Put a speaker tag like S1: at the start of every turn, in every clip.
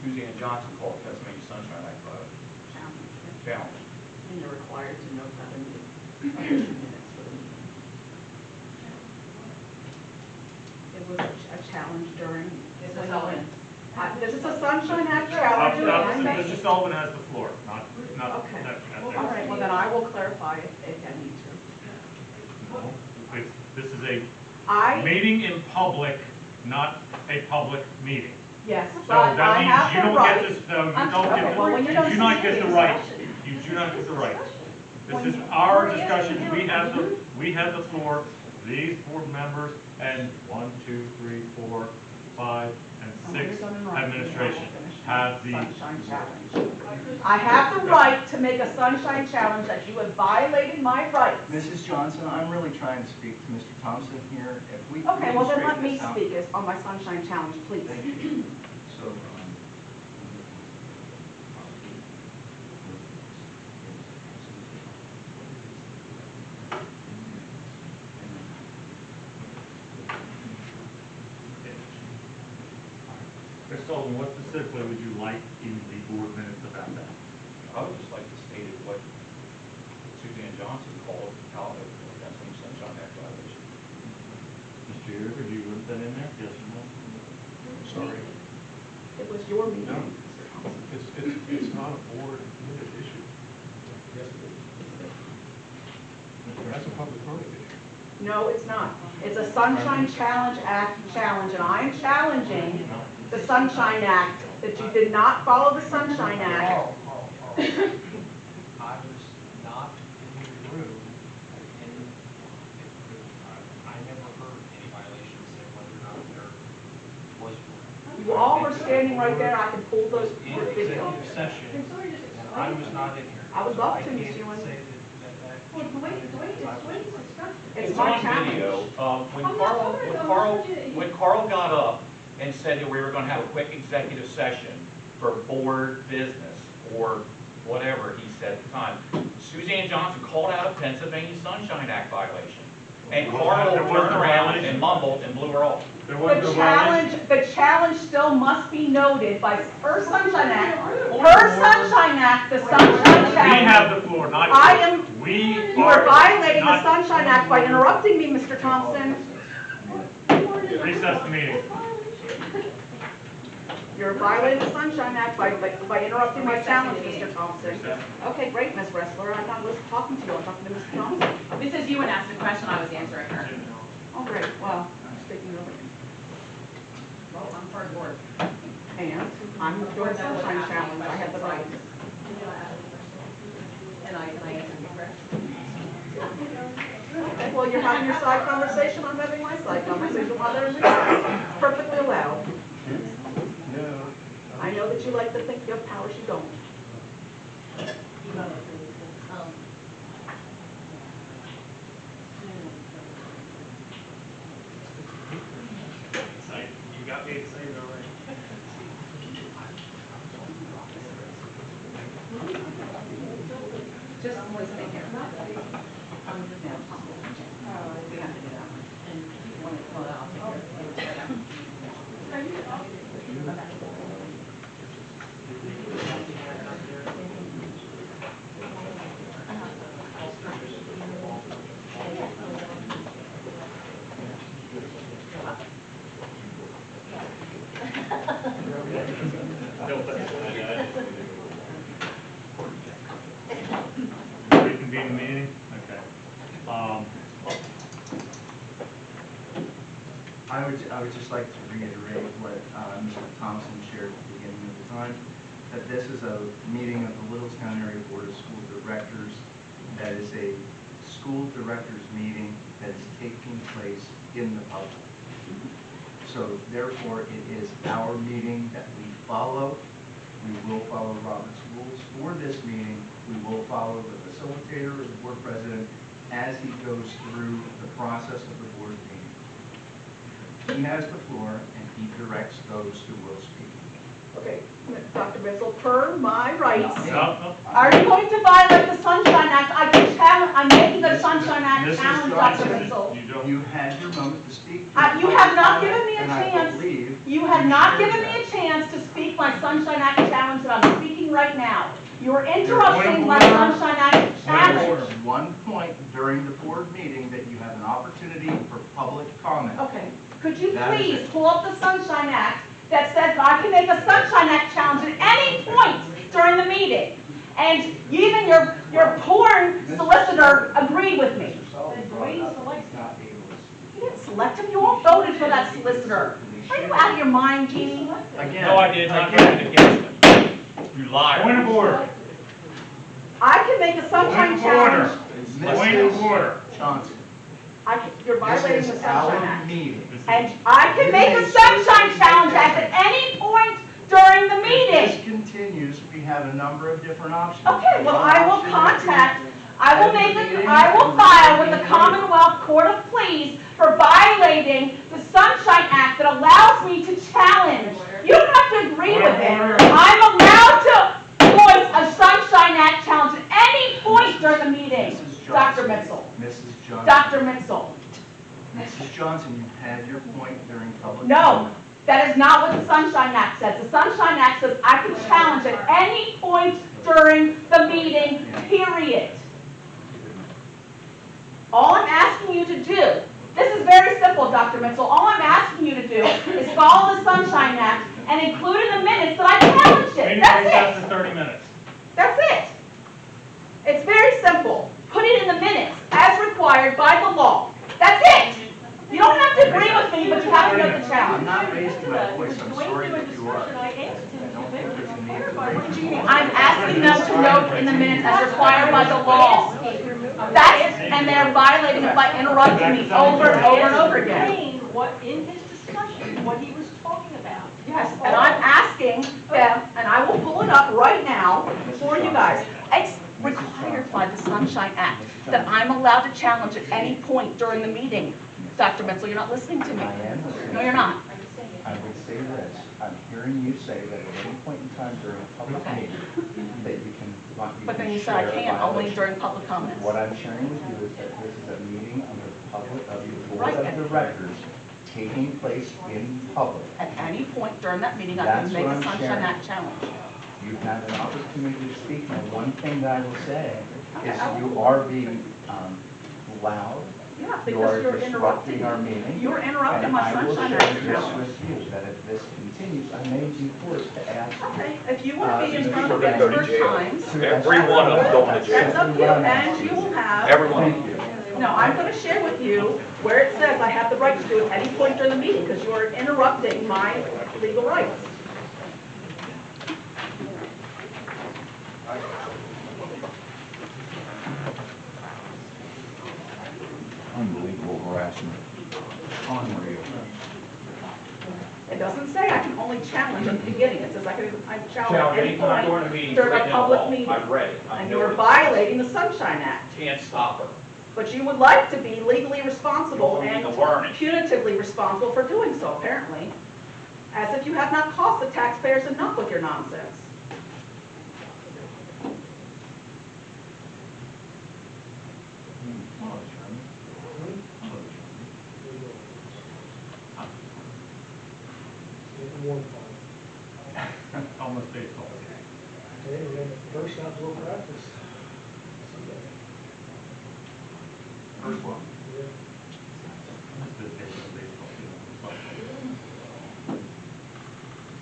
S1: Suzanne Johnson called the Pennsylvania Sunshine Act challenge.
S2: And you're required to note that in the minutes for the meeting. It was a challenge during.
S3: Mrs. Sullivan.
S2: This is a Sunshine Act challenge.
S4: Mr. Sullivan has the floor, not.
S2: Okay.
S4: not
S2: All right, well then I will clarify if I need to.
S4: No, this is a
S2: I,
S4: meeting in public, not a public meeting.
S2: yes,
S4: So
S2: but I
S4: that
S2: have
S4: means you
S2: the
S4: don't
S2: right.
S4: get this, you don't
S2: Okay,
S4: get,
S2: well, when you're done
S4: you do not get the
S2: speaking,
S4: right. You do not get the right. This is our discussion. We have the floor. These board members and 1, 2, 3, 4, 5, and 6 administration have the.
S2: Sunshine challenge. I have the right to make a sunshine challenge that you have violated my rights.
S5: Mrs. Johnson, I'm really trying to speak to Mr. Thompson here. If we
S2: Okay, well then let
S5: straighten
S2: me
S5: this out-
S2: speak on my sunshine challenge, please.
S5: Thank you. So,
S4: Mr. Sullivan, what specifically would you like in the board minutes about that?
S1: I would just like to state what Suzanne Johnson called the Pennsylvania Sunshine Act violation.
S4: Mr. Yeager, do you want that in there? Yes or no?
S6: Sorry.
S2: It was your meeting.
S6: No.
S2: Mr. Thompson.
S6: It's not a board issue. Yes, it is. That's a public voting issue.
S2: No, it's not. It's a Sunshine Challenge Act challenge, and I am challenging the Sunshine Act, that you did not follow the Sunshine Act.
S7: I was not in the room, and I never heard any violations say whether or not there was one.
S2: You all were standing right there, I can pull those
S7: In
S2: videos.
S7: executive session, and I was not in here.
S2: I would love to,
S7: So
S2: Ms.
S7: can't
S2: Ewan.
S7: say that.
S2: It's
S1: It's
S2: my
S1: on
S2: challenge.
S1: video. When Carl got up and said that we were going to have a quick executive session for board business or whatever he said at the time, Suzanne Johnson called out a Pennsylvania Sunshine Act violation. And Carl
S4: There was
S1: turned
S4: no
S1: around
S4: violation.
S1: and mumbled and blew her off.
S4: There was
S2: The
S4: no violation.
S2: challenge still must be noted by, per Sunshine Act, per Sunshine Act, the Sunshine
S4: We
S2: Challenge.
S4: have the floor, not you.
S2: I am,
S4: We
S2: you are violating the
S4: not-
S2: Sunshine Act by interrupting me, Mr. Thompson.
S4: Recess the meeting.
S2: You're violating the Sunshine Act by interrupting my challenge, Mr. Thompson.
S4: Recess.
S2: Okay, great, Ms. Wrestler, I'm not talking to you, I'm talking to Mr. Thompson.
S3: Mrs. Ewan asked a question, I was answering her.
S2: Oh, great, well, I'm speaking over you.
S3: Well, I'm part of the board.
S2: And I'm doing Sunshine Challenge, I have the right.
S3: And I answered you, correct?
S2: Okay, well, you're having your side conversation, I'm having my side conversation while they're in recess. Perfectly allowed.
S5: no.
S2: I know that you like to think you have powers you don't.
S4: You got me excited already.
S2: Just listening here. We have to do that one.
S4: Reconvene the meeting? Okay.
S5: I would just like to reiterate what Mr. Thompson shared at the beginning of the time, that this is a meeting of the Littlestown Area Board of School Directors. That is a school directors meeting that is taking place in the public. So therefore, it is our meeting that we follow. We will follow Robert's rules for this meeting. We will follow the facilitator or the board president as he goes through the process of the board meeting. He has the floor and he directs those who will speak.
S2: Okay, Dr. Bissell, per my rights,
S4: No.
S2: are you going to violate the Sunshine Act? I can challenge, I'm making a Sunshine Act
S4: Mrs.
S2: challenge,
S4: Johnson,
S2: Dr. Bissell.
S4: You don't.
S5: You had your moment to speak.
S2: You have not given me a
S5: And I
S2: chance.
S5: believe
S2: You have
S5: you
S2: not
S5: shared
S2: given me
S5: that.
S2: a chance to speak my Sunshine Act challenge that I'm speaking right now. You're interrupting my Sunshine Act challenge.
S5: There's one point during the board meeting that you have an opportunity for public comment.
S2: Okay, could you
S5: That is
S2: please
S5: it.
S2: pull up the Sunshine Act that says that I can make a Sunshine Act challenge at any point during the meeting? And even your porn solicitor agreed with me. You didn't select him, you all voted for that solicitor. Are you out of your mind, Jeannie?
S5: Again.
S1: No, I did not
S5: again.
S1: vote against him. You liar.
S4: Point of order.
S2: I can make a Sunshine
S4: Point of order.
S2: challenge.
S4: Point of order.
S5: Johnson,
S2: You're violating
S5: this
S2: the
S5: is
S2: Sunshine
S5: our
S2: Act.
S5: meeting.
S2: And I can make a Sunshine Challenge Act at any point during the
S5: If this
S2: meeting.
S5: continues, we have a number of different options.
S2: Okay, well, I will
S5: One option
S2: contact, I will file with the Commonwealth Court of Pleas for violating the Sunshine Act that allows me to challenge. You don't have to agree with it. I'm allowed to voice a Sunshine Act challenge at any point during the meeting.
S5: Mrs.
S2: Dr.
S5: Johnson.
S2: Mitchell.
S5: Mrs. Johnson.
S2: Dr. Mitchell.
S5: Mrs. Johnson, you had your point during public
S2: No,
S5: comment.
S2: that is not what the Sunshine Act says. The Sunshine Act says I can challenge at any point during the meeting, period. All I'm asking you to do, this is very simple, Dr. Mitchell. All I'm asking you to do is follow the Sunshine Act and include in the minutes that I challenged it.
S4: Meeting
S2: That's
S4: recess
S2: it.
S4: for 30 minutes.
S2: That's it. It's very simple. Put it in the minutes as required by the law. That's it. You don't have to agree with me, but you have to make the
S5: I'm
S2: challenge.
S5: not raising my voice, I'm sorry that you are. I don't think there's a need to raise.
S2: I'm asking them to note in the minutes as required by the law. That's, and they're violating it by interrupting me over and over and over again.
S8: Explain what, in his discussion, what he was talking about.
S2: Yes, and I'm asking them, and I will pull it up right now for you guys. It's required by the Sunshine Act that I'm allowed to challenge at any point during the meeting. Dr. Mitchell, you're not listening to me.
S5: I am listening.
S2: No, you're not.
S5: I would say this, I'm hearing you say that at any point in time during a public
S2: Okay.
S5: meeting, that you can
S2: But then you said I
S5: share
S2: can't, only
S5: violations.
S2: during public comments.
S5: What I'm sharing with you is that this is a meeting of the board
S2: Right.
S5: of directors taking place in public.
S2: At any point during that meeting, I
S5: That's
S2: can make
S5: what
S2: a
S5: I'm
S2: Sunshine
S5: sharing.
S2: Act challenge.
S5: You have an opportunity to speak, and one thing that I will say
S2: Okay,
S5: is
S2: I will.
S5: you are being loud,
S2: Yeah,
S5: you are
S2: because you're
S5: disrupting
S2: interrupting
S5: our
S2: me.
S5: meeting.
S2: You're interrupting
S5: And
S2: my
S5: I will
S2: Sunshine
S5: share
S2: Act
S5: this
S2: challenge.
S5: with you, that if this continues, I may be forced to ask.
S2: Okay, if you want to be in front of
S1: We're gonna go to
S2: expert
S1: jail.
S2: times,
S1: Every one of them going to jail.
S2: that's up to you, and you will have.
S1: Everyone.
S5: Thank you.
S2: No, I'm going to share with you where it says I have the right to do it at any point during the meeting, because you are interrupting my legal rights.
S9: Unbelievable harassment. Unreal.
S2: It doesn't say I can only challenge at the beginning, it says I challenge
S1: Challenge
S2: at any
S1: anytime during the
S2: point
S1: meeting.
S2: during
S1: right
S2: a
S1: now,
S2: public
S1: law.
S2: meeting.
S1: I've read it. I
S2: And
S1: know
S2: you're
S1: it.
S2: violating the Sunshine Act.
S1: Can't stop her.
S2: But you would like to be legally responsible
S1: You
S2: and
S1: need to learn it.
S2: punitively responsible for doing so, apparently. As if you have not cost the taxpayers enough with your nonsense.
S4: Almost baseball.
S6: Okay, we're gonna first outdoor practice.
S5: First one.
S6: Yeah.
S4: Almost did baseball, baseball.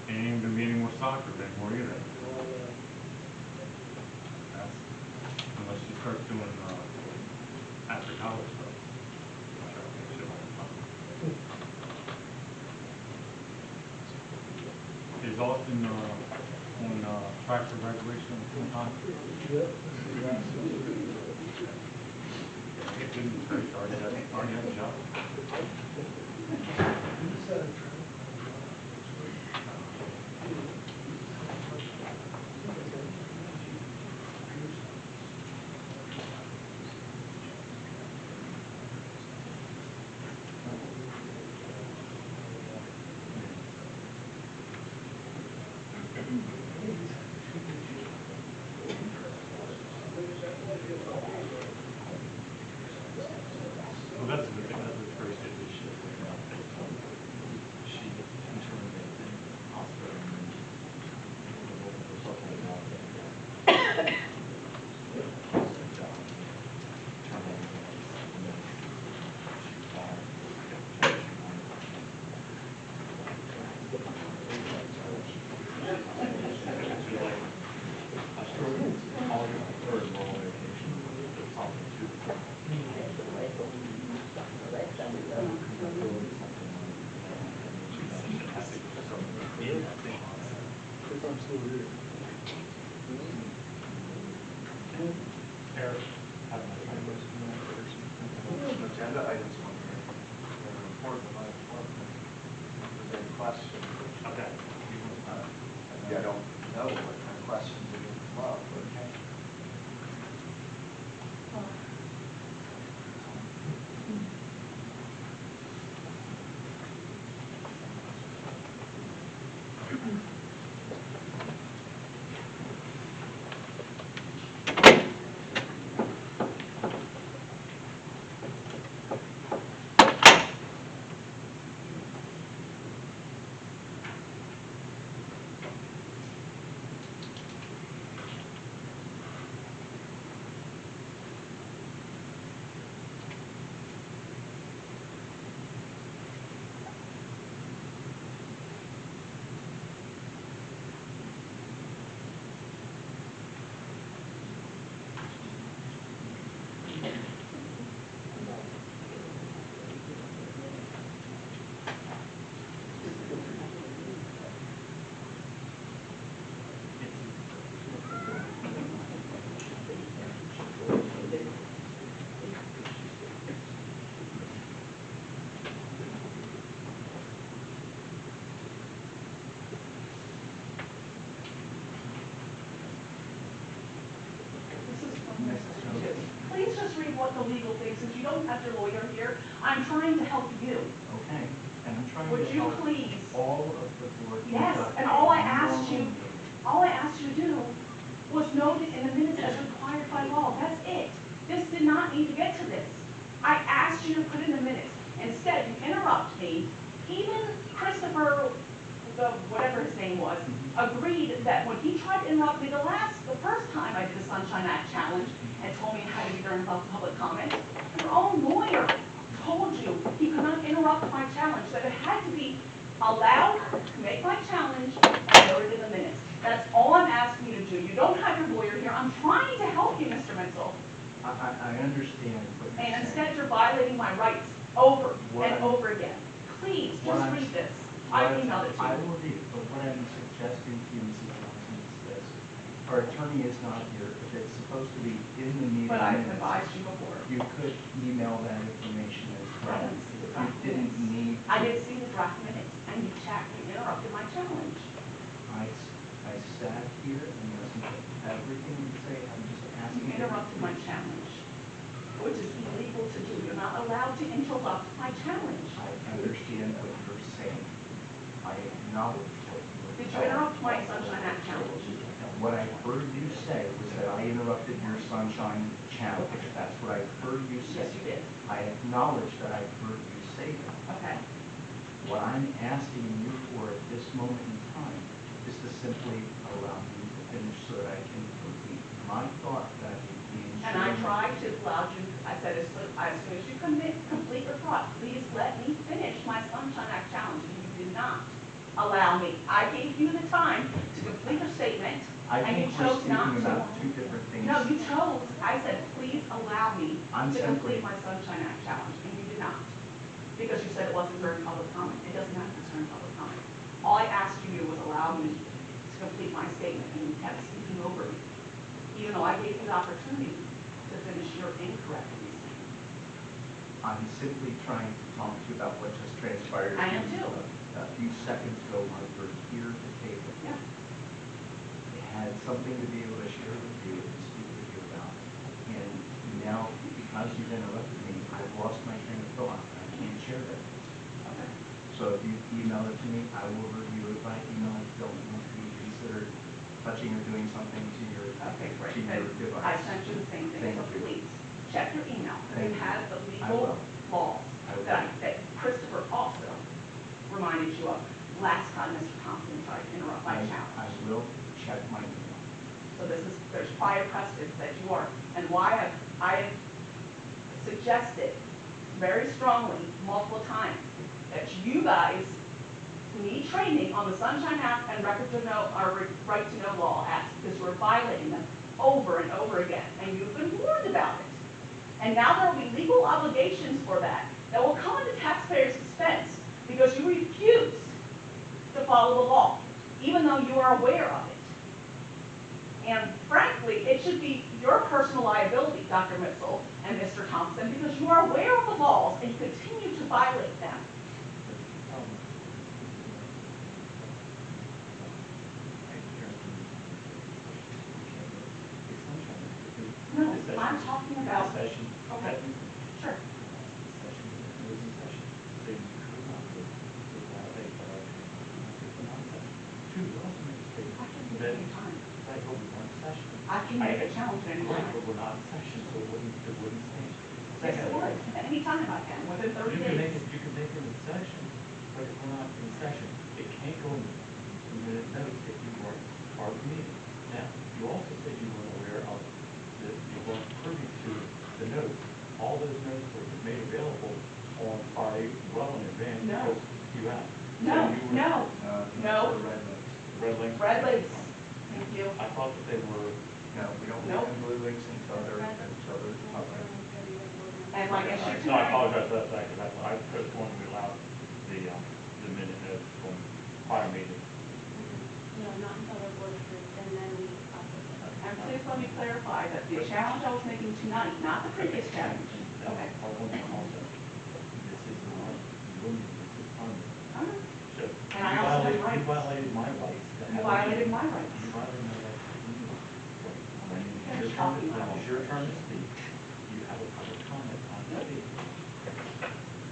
S4: Ain't even been meeting with soccer anymore either. That's, unless you start doing, after college stuff. Which I think should be fun. Is Austin, on, track for graduation at the time?
S6: Yep.
S4: It didn't, already had a job. Well, that's the thing, that's the first issue. She
S6: I'm still here.
S4: Eric, have a nice
S5: Agenda items on here. They're important by department. If there's any questions.
S4: Okay.
S5: I don't know what kind of questions are going to come up, but.
S2: Please just read what the legal thing, since you don't have your lawyer here. I'm trying to help you.
S5: Okay, and I'm trying
S2: Would
S5: to
S2: you
S5: help
S2: please?
S5: all of the board.
S2: Yes,
S5: conduct
S2: and all I
S5: a
S2: asked you,
S5: normal meeting.
S2: all I asked you to do was note it in the minutes as required by law. That's it. This did not need to get to this. I asked you to put in the minutes. Instead, you interrupt me. Even Christopher, whatever his name was, agreed that when he tried to interrupt me the first time I did the Sunshine Act challenge and told me how to be during public comment, your own lawyer told you he could not interrupt my challenge, that it had to be allowed to make my challenge and noted in the minutes. That's all I'm asking you to do. You don't have your lawyer here. I'm trying to help you, Mr. Mitchell.
S5: I understand what you're saying.
S2: And instead, you're violating my rights over
S5: What
S2: and
S5: I'm-
S2: over again. Please,
S5: What
S2: just
S5: I'm-
S2: read this. I emailed it to
S5: I
S2: you.
S5: will read, but what I'm suggesting to you, Mrs. Johnson, is this. Our attorney is not here. If it's supposed to be in the meeting
S2: But I've
S5: minutes,
S2: advised you before.
S5: you could email that information as
S2: I
S5: well.
S2: didn't see the
S5: You
S2: draft
S5: didn't
S2: minutes.
S5: need.
S2: I didn't see the draft minutes, and you checked and interrupted my challenge.
S5: I sat here and listened to everything you say. I'm just asking.
S2: You interrupted my challenge, which is illegal to do. You're not allowed to interrupt my challenge.
S5: I understand what you're saying. I acknowledge what you were
S2: Did you
S5: saying.
S2: interrupt my Sunshine Act challenge?
S5: And what I heard you say was that I interrupted your Sunshine Challenge. That's what I heard you say.
S2: Yes, you did.
S5: I acknowledge that I heard you say that.
S2: Okay.
S5: What I'm asking you for at this moment in time is to simply allow me to finish so that I can complete my thought that the
S2: And I tried to allow you, I said, as soon as you complete your thought, please let me finish my Sunshine Act challenge, and you did not allow me. I gave you the time to complete your statement,
S5: I
S2: and you
S5: think we're
S2: chose not
S5: speaking
S2: to.
S5: about two different things.
S2: No, you chose, I said, please allow me
S5: I'm
S2: to
S5: simply-
S2: complete my Sunshine Act challenge, and you did not. Because you said it wasn't during public comment. It doesn't have to be during public comment. All I asked you to do was allow me to complete my statement, and you kept speaking over me. Even though I gave you the opportunity to finish your incorrect reasoning.
S5: I'm simply trying to talk to you about what just transpired.
S2: I am too.
S5: A few seconds ago when we were here at the table.
S2: Yeah.
S5: I had something to be able to share with you and speak with you about. And now, because you've interrupted me, I've lost my train of thought. I can't share that.
S2: Okay.
S5: So if you email it to me, I will review it by email. I don't want to be considered touching or doing something to your,
S2: Okay, great.
S5: to your
S2: And
S5: device.
S2: I sent you the same thing,
S5: Thank
S2: so
S5: you.
S2: please, check your email.
S5: Thank
S2: It
S5: you.
S2: has the
S5: I
S2: legal
S5: will.
S2: laws
S5: I will.
S2: that Christopher also reminded you of last time Mr. Thompson tried to interrupt my
S5: I
S2: challenge.
S5: will check my email.
S2: So there's prior precedent that you are, and why I have suggested very strongly multiple times that you guys need training on the Sunshine Act and Right to Know Law Acts, because you're violating them over and over again, and you've been warned about it. And now there will be legal obligations for that will come at the taxpayer's expense because you refuse to follow the law. even though you are aware of it. And frankly, it should be your personal liability, Dr. Mitchell and Mr. Thompson, because you are aware of the laws and you continue to violate them. No, I'm talking about,
S4: Session.
S2: okay, sure.
S4: Session is in session. So you could not violate the right to non-session. Two, you also make a
S2: I
S4: statement
S2: can make
S4: that,
S2: any time.
S4: right, but we weren't in session.
S2: I can make a challenge at any
S4: Right,
S2: time.
S4: but we're not in session, so it wouldn't stand.
S2: Yes, it would. At any time I can, within 30 days.
S4: You can make it in session, but if we're not in session, it can't go in the minute notes if you weren't part of the meeting. Now, you also said you weren't aware of, that you weren't privy to the notes. All those notes were made available well in advance
S2: No.
S4: because you have.
S2: No,
S4: So you were-
S2: no, No.
S5: The red links.
S4: Red links?
S2: red links. Thank you.
S4: I thought that they were,
S5: No, we don't
S2: Nope.
S5: have blue links until they're public.
S2: And like I said
S4: so I
S2: tonight,
S4: apologize for that, because I just wanted to allow the minute notes from prior meetings.
S8: No, not until the board approves, and then we process it.
S2: and please let me clarify that the challenge I was making tonight, not the previous challenge. Okay.
S4: I want to also, this is not, you wouldn't, this is under.
S2: All right.
S4: So,
S2: And I also have
S4: you
S2: rights.
S4: violated my rights.
S2: You violated my rights.
S4: You violated my rights. When
S2: Finish
S4: it's
S2: talking now.
S4: your turn to speak, you have a public comment on the speak.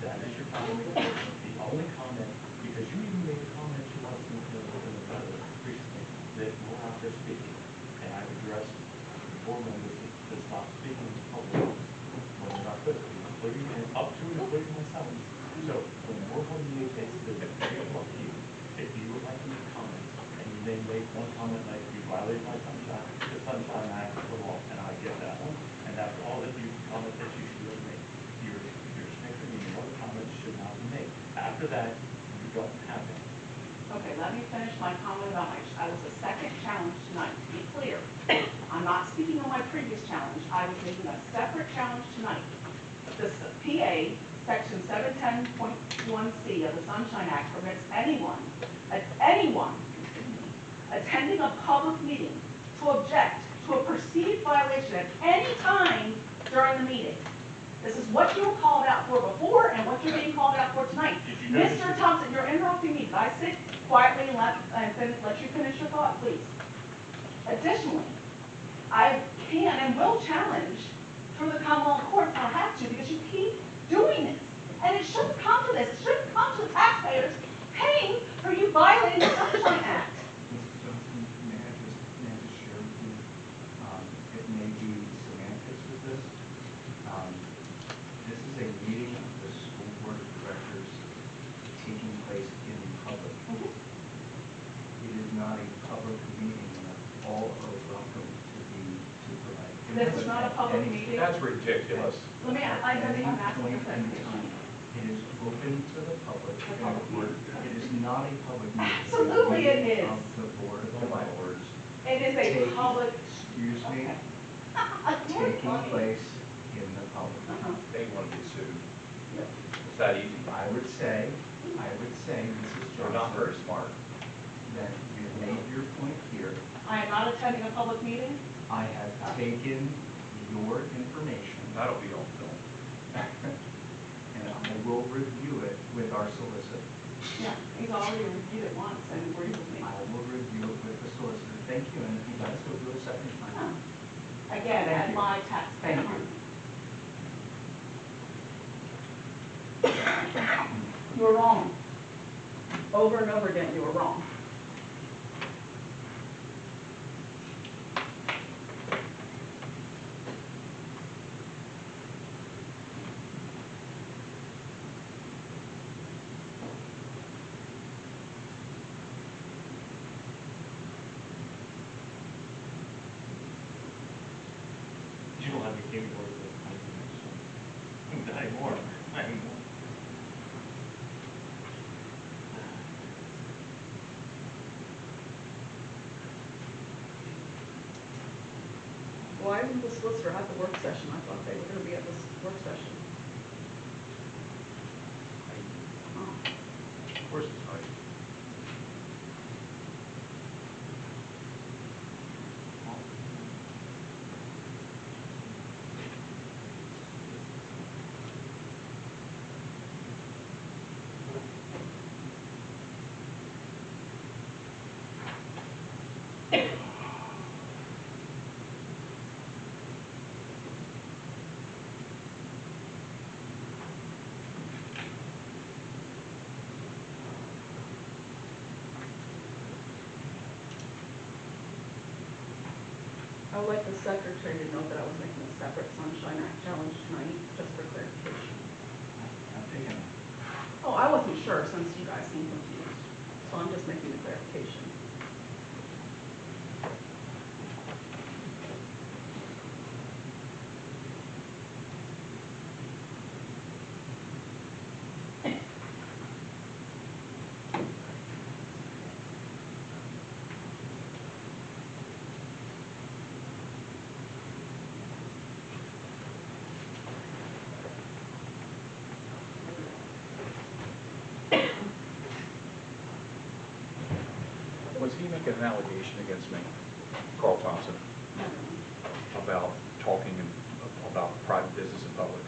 S4: That is your time. The only comment, because you even made a comment to us in the letter recently, that we're out there speaking. And I've addressed the board members to stop speaking in public when they're not supposed to, including, and up to and including myself. So when we're going to make this, it's up to you. If you would like to make comments, and you may make one comment like, you violated my the Sunshine Act, the law, and I get that one, and that's all that you, comment that you should make. Your snickering and your other comments should not be made. After that, you don't have it.
S2: Okay, let me finish my comment about I was the second challenge tonight, to be clear. I'm not speaking on my previous challenge, I was making a separate challenge tonight. The PA, section 710.1C of the Sunshine Act permits anyone attending a public meeting to object to a perceived violation at any time during the meeting. This is what you were called out for before and what you're being called out for tonight.
S4: Did you notice-
S2: Mr. Thompson, you're interrupting me. Did I sit quietly and let you finish your thought, please? Additionally, I can and will challenge through the Commonwealth Court if I have to, because you keep doing this. And it shouldn't come to this. It shouldn't come to the taxpayers paying for you violating the Sunshine Act.
S5: Mr. Johnson, may I just share with you, it may be semantics with this. This is a meeting of the school board of directors taking place in public. It is not a public meeting, and all are welcome to provide.
S2: This is
S5: input
S2: not a
S5: at
S2: public
S5: any-
S2: meeting.
S1: That's ridiculous.
S2: Let me, I'm
S5: At any
S2: asking
S5: point
S2: a
S5: in
S2: clarification.
S5: time, it is open to the public.
S2: The public
S5: and It is not a public meeting.
S2: Absolutely it
S5: It's a meeting
S2: is.
S5: Of the board of directors.
S2: It is a
S5: Take-
S2: public.
S5: Excuse me,
S2: Okay.
S5: taking place in the public.
S2: Uh-huh.
S1: They want to be sued. It's that easy.
S5: I would say, Mrs.
S1: They're not very
S5: Johnson,
S1: smart.
S5: that you've made your point here.
S2: I am not attending a public meeting.
S5: I have taken your information
S1: That'll be on film.
S5: and I will review it with our solicitor.
S2: Yeah, he's already reviewed it once and agreed with me.
S5: I will review it with the solicitor. Thank you, and if you'd like to do it a second time.
S2: Again,
S5: Thank
S2: at
S5: you.
S2: my taxpayer
S5: Thank
S2: money.
S5: you.
S2: You were wrong. Over and over again, you were wrong.
S4: You don't have the keyboard with this. Not anymore, not anymore.
S2: Why isn't the solicitor at the work session? I thought they were going to be at this work session.
S1: Of course it's right.
S10: I would like the secretary to know that I was making a separate Sunshine Act challenge tonight, just for clarification.
S5: I've taken,
S10: Oh, I wasn't sure since you guys seem confused, so I'm just making the clarification.
S9: Was he making an allegation against me, Carl Thompson, about talking about private business in public?